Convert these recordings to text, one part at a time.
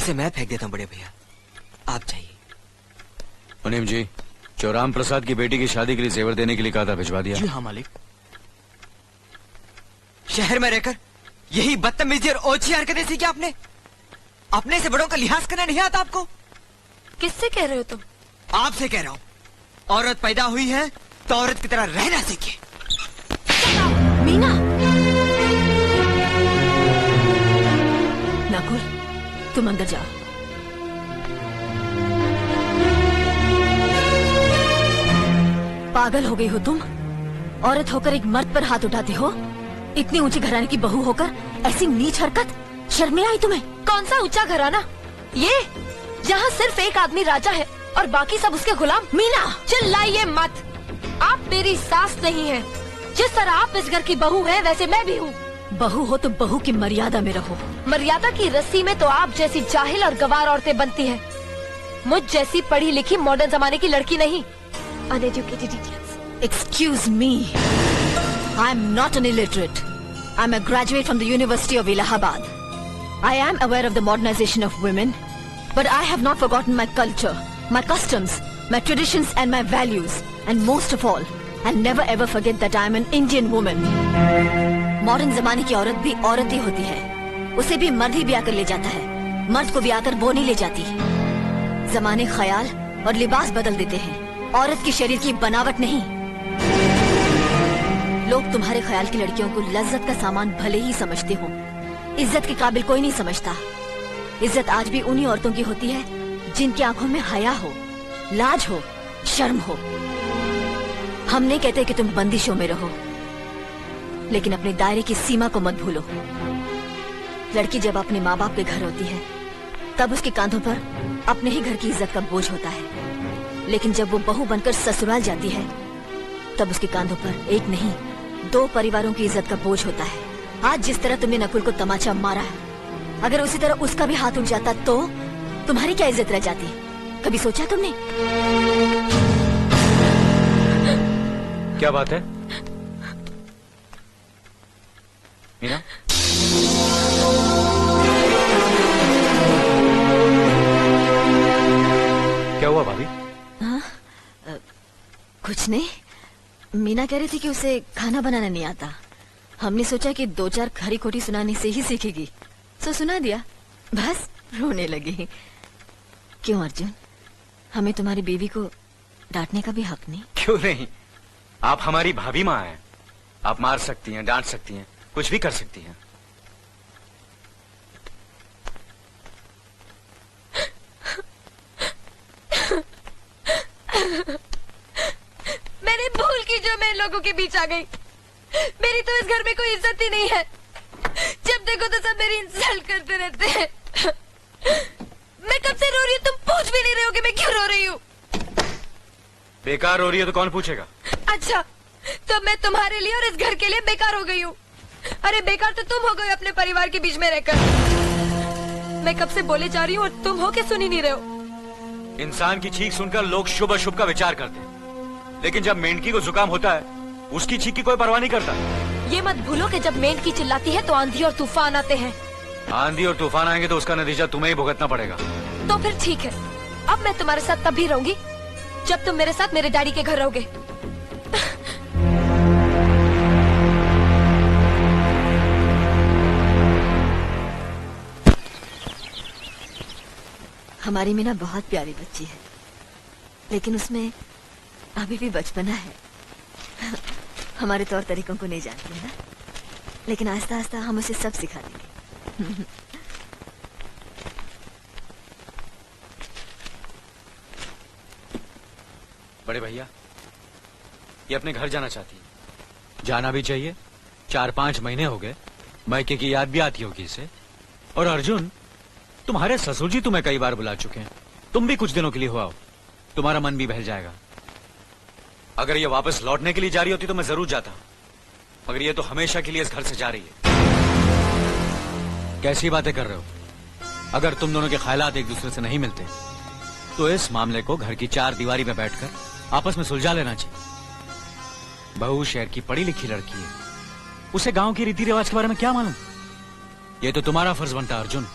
इसे मैं फेंक देता हूँ बड़े भैया, आप जाइए। मुनीम जी, जो राम प्रसाद की बेटी की शादी के लिए जेवर देने के लिए कहा था, भिजवा दिया? जी हाँ मालिक। शहर में रहकर यही बदतमीजी और ओछी हरकतें सीखी आपने? अपने से बड़ों का लिहाज करना नहीं आता आपको? किससे कह रहे हो तुम? आपसे कह रहा हूँ। औरत पैदा हुई है तो औरत की तरह रहना सीखे। मीना, नकुल, तुम अंदर जाओ। पागल हो गई हो तुम? औरत होकर एक मर्द पर हाथ उठाती हो? इतनी ऊंची घराने की बहू होकर ऐसी नीच हरकत, शर्म नहीं आई तुम्हें? कौन सा ऊंचा घराना? ये जहाँ सिर्फ एक आदमी राजा है और बाकी सब उसके गुलाम। मीना, चिल्लाइए मत। आप मेरी सास नहीं है। जिस तरह आप इस घर की बहू है, वैसे मैं भी हूँ। बहू हो तो बहू की मर्यादा में रहो। मर्यादा की रस्सी में तो आप जैसी जाहिल और गवार औरतें बनती हैं। मुझ जैसी पढ़ी लिखी मॉडर्न जमाने की लड़की नहीं। Uneducated idiots. Excuse me. I am not an illiterate. I am a graduate from the University of Allahabad. I am aware of the modernization of women, but I have not forgotten my culture, my customs, my traditions and my values. And most of all, I'll never ever forget that I am an Indian woman. Modern जमाने की औरत भी औरत ही होती है। उसे भी मर्द ही ब्याह कर ले जाता है, मर्द को ब्याह कर वो नहीं ले जाती। जमाने ख्याल और लिबास बदल देते हैं, औरत की शरीर की बनावट नहीं। लोग तुम्हारे ख्याल की लड़कियों को लज्जत का सामान भले ही समझते हो, इज्जत के काबिल कोई नहीं समझता। इज्जत आज भी उन्हीं औरतों की होती है जिनकी आंखों में हया हो, लाज हो, शर्म हो। हम नहीं कहते कि तुम बंदिशों में रहो, लेकिन अपने दायरे की सीमा को मत भूलो। लड़की जब अपने माँ बाप के घर होती है, तब उसके कांधों पर अपने ही घर की इज्जत का बोझ होता है। लेकिन जब वो बहू बनकर ससुराल जाती है, तब उसके कांधों पर एक नहीं, 2 परिवारों की इज्जत का बोझ होता है। आज जिस तरह तुमने नकुल को तमाचा मारा है, अगर उसी तरह उसका भी हाथ उठ जाता तो तुम्हारी क्या इज्जत रह जाती? कभी सोचा तुमने? क्या बात है मीना? क्या हुआ भाभी? कुछ नहीं। मीना कह रही थी कि उसे खाना बनाना नहीं आता। हमने सोचा कि 2-4 खरी खोटी सुनाने से ही सीखेगी, तो सुना दिया। बस रोने लगी। क्यों अर्जुन, हमें तुम्हारी बीवी को डांटने का भी हक नहीं? क्यों नहीं, आप हमारी भाभी माँ हैं। आप मार सकती हैं, डांट सकती हैं, कुछ भी कर सकती हैं। मैंने भूल की जो मैं लोगों के बीच आ गई। मेरी तो इस घर में कोई इज्जत ही नहीं है। जब देखो तो सब मेरी इंसल्ट करते रहते हैं। मैं कब से रो रही हूँ, तुम पूछ भी नहीं रहे हो कि मैं क्यों रो रही हूँ। बेकार रो रही है तो कौन पूछेगा? अच्छा, तो मैं तुम्हारे लिए और इस घर के लिए बेकार हो गई हूँ। अरे बेकार तो तुम हो गए अपने परिवार के बीच में रहकर। मैं कब से बोले जा रही हूँ और तुम हो के सुन ही नहीं रहे हो। इंसान की चीख सुनकर लोग शुभ अशुभ का विचार करते हैं, लेकिन जब मेंढकी को जुकाम होता है, उसकी चीख की कोई परवाह नहीं करता। ये मत भूलो कि जब मेंढकी चिल्लाती है तो आंधी और तूफान आते हैं। आंधी और तूफान आएंगे तो उसका नतीजा तुम्हें ही भुगतना पड़ेगा। तो फिर ठीक है, अब मैं तुम्हारे साथ तब भी रहूंगी जब तुम मेरे साथ मेरे डैडी के घर रहोगे। हमारी मीना बहुत प्यारी बच्ची है, लेकिन उसमें अभी भी बचपना है। हमारे तौर तरीकों को नहीं जानती है ना, लेकिन आस्ता आस्ता हम उसे सब सिखा देंगे। बड़े भैया, ये अपने घर जाना चाहती है। जाना भी चाहिए। 4-5 महीने हो गए, मायके की याद भी आती होगी इसे। और अर्जुन, तुम्हारे ससुर जी तुम्हें कई बार बुला चुके हैं। तुम भी कुछ दिनों के लिए हो आओ, तुम्हारा मन भी बहल जाएगा। अगर ये वापस लौटने के लिए जा रही होती तो मैं जरूर जाता, मगर ये तो हमेशा के लिए इस घर से जा रही है। कैसी बातें कर रहे हो? अगर तुम दोनों के ख्यालात एक दूसरे से नहीं मिलते तो इस मामले को घर की 4 दीवारी में बैठकर आपस में सुलझा लेना चाहिए। बहू शहर की पढ़ी लिखी लड़की है, उसे गांव के रीति रिवाज के बारे में क्या मालूम? ये तो तुम्हारा फर्ज बनता है अर्जुन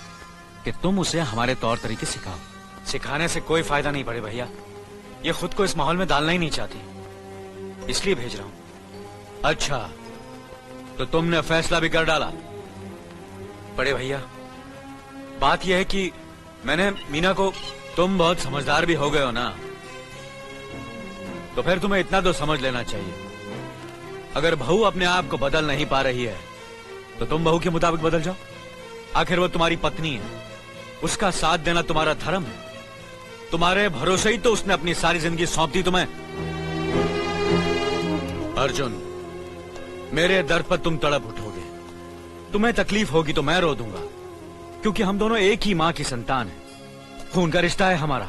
कि तुम उसे हमारे तौर तरीके सिखाओ। सिखाने से कोई फायदा नहीं बड़े भैया, ये खुद को इस माहौल में डालना ही नहीं चाहती, इसलिए भेज रहा हूं। अच्छा, तो तुमने फैसला भी कर डाला? बड़े भैया, बात यह है कि मैंने मीना को, तुम बहुत समझदार भी हो गए हो ना, तो फिर तुम्हें इतना तो समझ लेना चाहिए, अगर बहू अपने आप को बदल नहीं पा रही है तो तुम बहू के मुताबिक बदल जाओ। आखिर वो तुम्हारी पत्नी है, उसका साथ देना तुम्हारा धर्म है। तुम्हारे भरोसे ही तो उसने अपनी सारी जिंदगी सौंप दी तुम्हें। अर्जुन, मेरे दर्द पर तुम तड़प उठोगे, तुम्हें तकलीफ होगी तो मैं रो दूंगा, क्योंकि हम दोनों एक ही मां की संतान हैं। खून का रिश्ता है हमारा,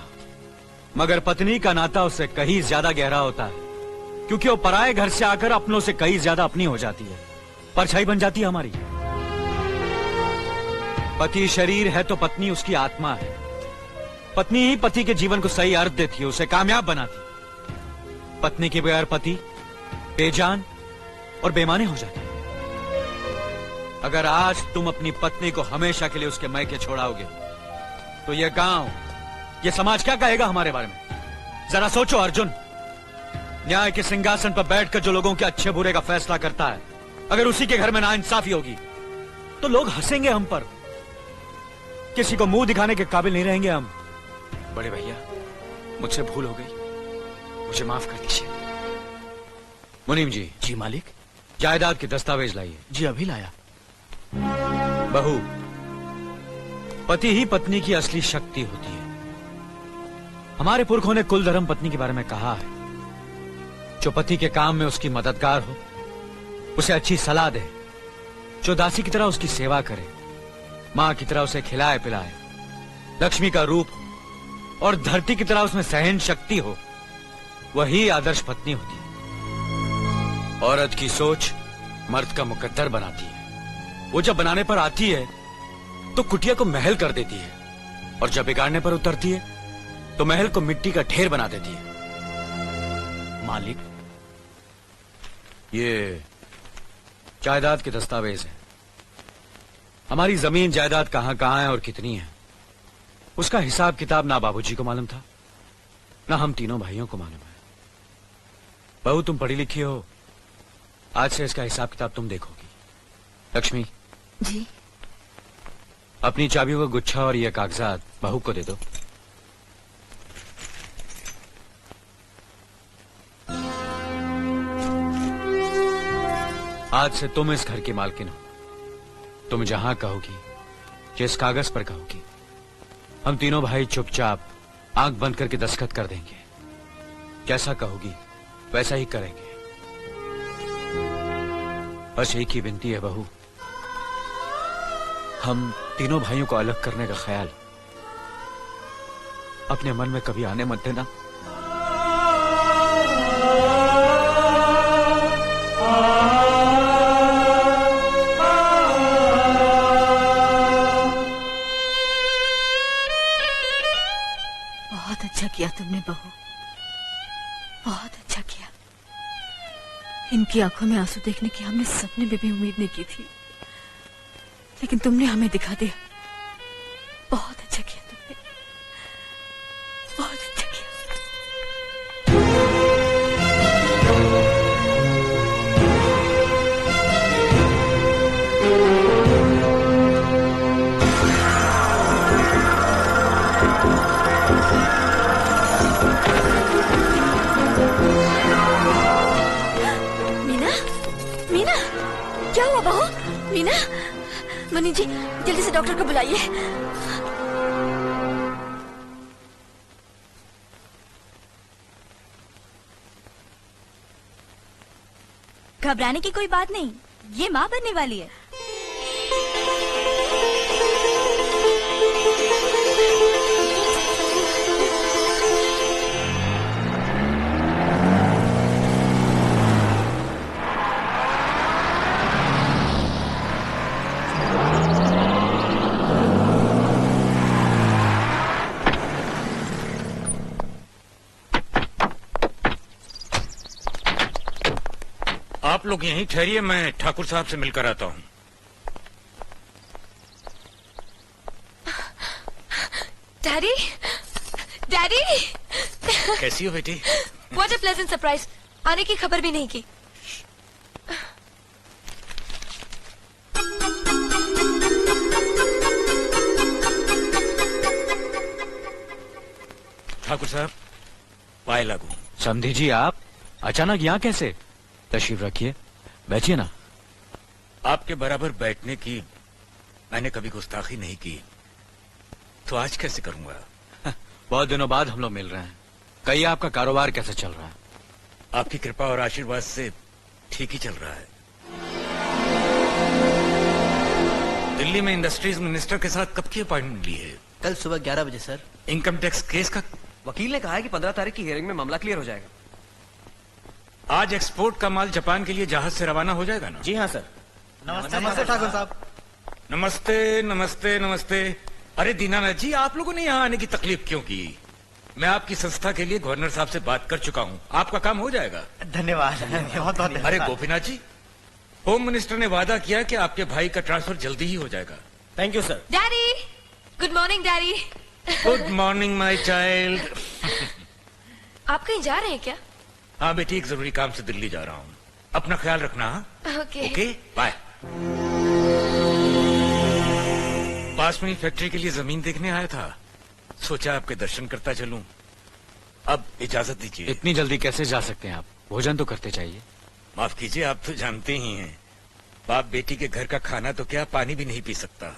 मगर पत्नी का नाता उससे कहीं ज्यादा गहरा होता है, क्योंकि वो पराये घर से आकर अपनों से कहीं ज्यादा अपनी हो जाती है, परछाई बन जाती है हमारी। पति शरीर है तो पत्नी उसकी आत्मा है। पत्नी ही पति के जीवन को सही अर्थ देती है, उसे कामयाब बनाती। पत्नी के बगैर पति बेजान और बेमाने हो जाते हैं। अगर आज तुम अपनी पत्नी को हमेशा के लिए उसके मैके छोड़ाओगे तो यह गांव, यह समाज क्या कहेगा हमारे बारे में? जरा सोचो अर्जुन, न्याय के सिंहासन पर बैठकर जो लोगों के अच्छे बुरे का फैसला करता है, अगर उसी के घर में नाइंसाफी होगी तो लोग हंसेंगे हम पर, किसी को मुंह दिखाने के काबिल नहीं रहेंगे हम। बड़े भैया, मुझसे भूल हो गई, मुझे माफ कर दीजिए। मुनीम जी। जी मालिक। जायदाद के दस्तावेज लाइए। जी अभी लाया। बहू, पति ही पत्नी की असली शक्ति होती है। हमारे पुरखों ने कुल धर्म पत्नी के बारे में कहा है, जो पति के काम में उसकी मददगार हो, उसे अच्छी सलाह दे, जो दासी की तरह उसकी सेवा करे, मां की तरह उसे खिलाए पिलाए, लक्ष्मी का रूप हो और धरती की तरह उसमें सहन शक्ति हो, वही आदर्श पत्नी होती है। औरत की सोच मर्द का मुकद्दर बनाती है। वो जब बनाने पर आती है तो कुटिया को महल कर देती है, और जब बिगाड़ने पर उतरती है तो महल को मिट्टी का ढेर बना देती है। मालिक, ये जायदाद के दस्तावेज है। हमारी जमीन जायदाद कहां कहां है और कितनी है, उसका हिसाब किताब ना बाबूजी को मालूम था, ना हम तीनों भाइयों को मालूम है। बहू, तुम पढ़ी लिखी हो, आज से इसका हिसाब किताब तुम देखोगी। लक्ष्मी जी। अपनी चाबियों का गुच्छा और ये कागजात बहू को दे दो। आज से तुम इस घर की मालकिन हो। तुम जहां कहोगी, जिस कागज पर कहोगी, हम तीनों भाई चुपचाप आंख बंद करके दस्तखत कर देंगे। जैसा कहोगी वैसा ही करेंगे। बस एक ही विनती है बहू, हम तीनों भाइयों को अलग करने का ख्याल अपने मन में कभी आने मत देना। बहुत अच्छा किया तुमने बहू, बहुत अच्छा किया। इनकी आंखों में आंसू देखने की हमने सपने में भी उम्मीद नहीं की थी, लेकिन तुमने हमें दिखा दिया। बहुत अच्छा किया तुमने, बहुत अच्छा किया। मीना, मीना, क्या हुआ बहू? मीना, मुनि जी जल्दी से डॉक्टर को बुलाइए। घबराने की कोई बात नहीं, ये माँ बनने वाली है। आप लोग यहीं ठहरिए, मैं ठाकुर साहब से मिलकर आता हूँ। डैडी, डैडी, कैसी हो बेटी? What a pleasant surprise. आने की खबर भी नहीं की। ठाकुर साहब, पाए लागू। समधी जी, आप अचानक यहाँ कैसे? तशरीफ रखिए, बैठिए ना। आपके बराबर बैठने की मैंने कभी गुस्ताखी नहीं की, तो आज कैसे करूंगा? बहुत दिनों बाद हम लोग मिल रहे हैं। कहिए, आपका कारोबार कैसे चल रहा है? आपकी कृपा और आशीर्वाद से ठीक ही चल रहा है। दिल्ली में इंडस्ट्रीज मिनिस्टर के साथ कब की अपॉइंटमेंट ली है? कल सुबह 11 बजे सर। इनकम टैक्स केस का वकील ने कहा है कि 15 तारीख की हियरिंग में मामला क्लियर हो जाएगा। आज एक्सपोर्ट का माल जापान के लिए जहाज से रवाना हो जाएगा ना? जी हाँ सर। नमस्ते ठाकुर साहब। नमस्ते नमस्ते नमस्ते। अरे दीनानाथ जी, आप लोगों ने यहाँ आने की तकलीफ क्यों की? मैं आपकी संस्था के लिए गवर्नर साहब से बात कर चुका हूँ, आपका काम हो जाएगा। धन्यवाद, बहुत बहुत। अरे गोपीनाथ जी, होम मिनिस्टर ने वादा किया कि आपके भाई का ट्रांसफर जल्दी ही हो जाएगा। Thank you sir. Daddy, good morning daddy. Good morning my child. आप कहीं जा रहे हैं क्या? हाँ बेटी, एक जरूरी काम से दिल्ली जा रहा हूँ। अपना ख्याल रखना। ओके। Okay, bye. पास में ही फैक्ट्री के लिए जमीन देखने आया था, सोचा आपके दर्शन करता चलूं। अब इजाजत दीजिए। इतनी जल्दी कैसे जा सकते हैं आप? भोजन तो करते चाहिए। माफ कीजिए, आप तो जानते ही हैं, बाप बेटी के घर का खाना तो क्या, पानी भी नहीं पी सकता।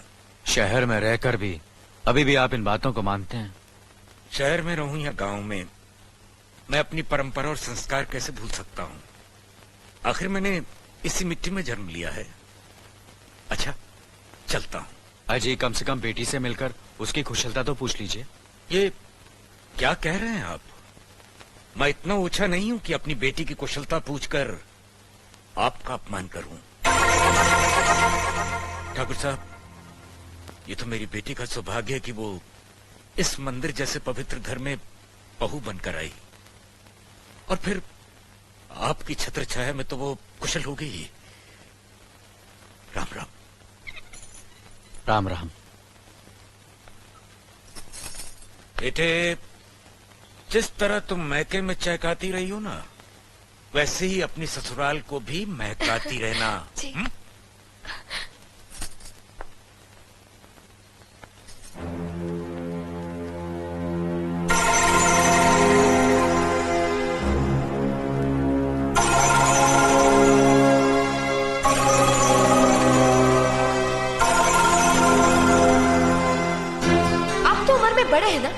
शहर में रहकर भी अभी भी आप इन बातों को मानते हैं? शहर में रहूं या गांव में, मैं अपनी परंपरा और संस्कार कैसे भूल सकता हूं? आखिर मैंने इसी मिट्टी में जन्म लिया है। अच्छा, चलता हूं। अजी, कम से कम बेटी से मिलकर उसकी कुशलता तो पूछ लीजिए। ये क्या कह रहे हैं आप? मैं इतना ऊंचा नहीं हूं कि अपनी बेटी की कुशलता पूछकर आपका अपमान करूं। ठाकुर साहब, ये तो मेरी बेटी का सौभाग्य है कि वो इस मंदिर जैसे पवित्र घर में बहू बनकर आई, और फिर आपकी छत्र छाया में तो वो कुशल हो गई। राम राम। राम राम। बेटे, जिस तरह तुम मैके में चहकाती रही हो ना, वैसे ही अपनी ससुराल को भी महकाती रहना। जी। आप तो उम्र में बड़े हैं ना,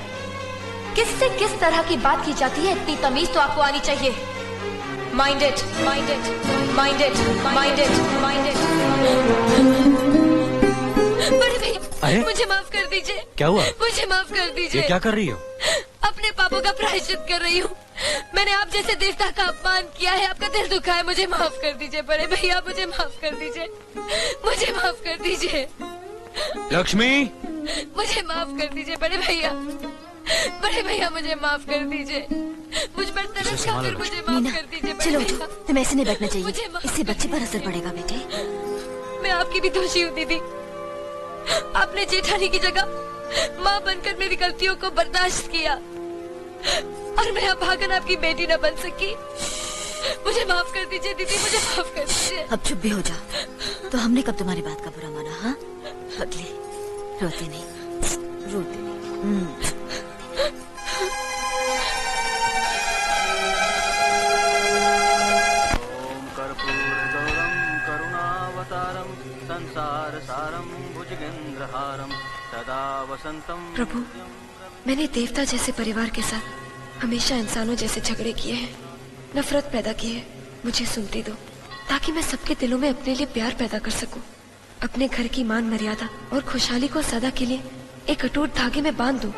किससे किस तरह की बात की जाती है, इतनी तमीज तो आपको आनी चाहिए। Mind it, mind it, mind it, mind it, mind it. बड़े भैया, अरे? मुझे माफ कर दीजिए। क्या हुआ? मुझे माफ कर ये दीजिए। क्या कर रही हो? अपने पापों का प्रायश्चित कर रही हूँ। मैंने आप जैसे देवता का अपमान किया है, आपका दिल दुखा है, मुझे माफ कर दीजिए बड़े भैया, मुझे माफ कर दीजिए, मुझे माफ कर दीजिए। लक्ष्मी, मुझे माफ कर दीजिए बड़े भैया, बड़े भैया मुझे माफ कर दीजिए। मुझ पर तरस खाकर मुझे माफ मीना, कर दीजिए बड़े चलो भैया। उठो, तुम्हें ऐसे नहीं बैठना चाहिए, मुझे माफ इससे बच्चे पर असर पड़ेगा बेटे। मैं आपकी भी दोषी हूँ दीदी। आपने जेठानी की जगह माँ बनकर मेरी गलतियों को बर्दाश्त किया, और मैं अब भागन आपकी बेटी न बन सकी। मुझे माफ कर दीजिए दीदी, मुझे माफ कर दीजिए। अब चुप भी हो जाओ। तो हमने कब तुम्हारी बात का बुरा माना? हाँ, अगले रोते नहीं, रोते नहीं। ओम कर्पूरगौरम करुणावतारम संसार सारम भुजगेंद्रहारम सदा वसंतम। प्रभु, मैंने देवता जैसे परिवार के साथ हमेशा इंसानों जैसे झगड़े किए हैं, नफरत पैदा की है। मुझे सुनती दो, ताकि मैं सबके दिलों में अपने लिए प्यार पैदा कर सकूं। अपने घर की मान मर्यादा और खुशहाली को सदा के लिए एक अटूट धागे में बांध दूं।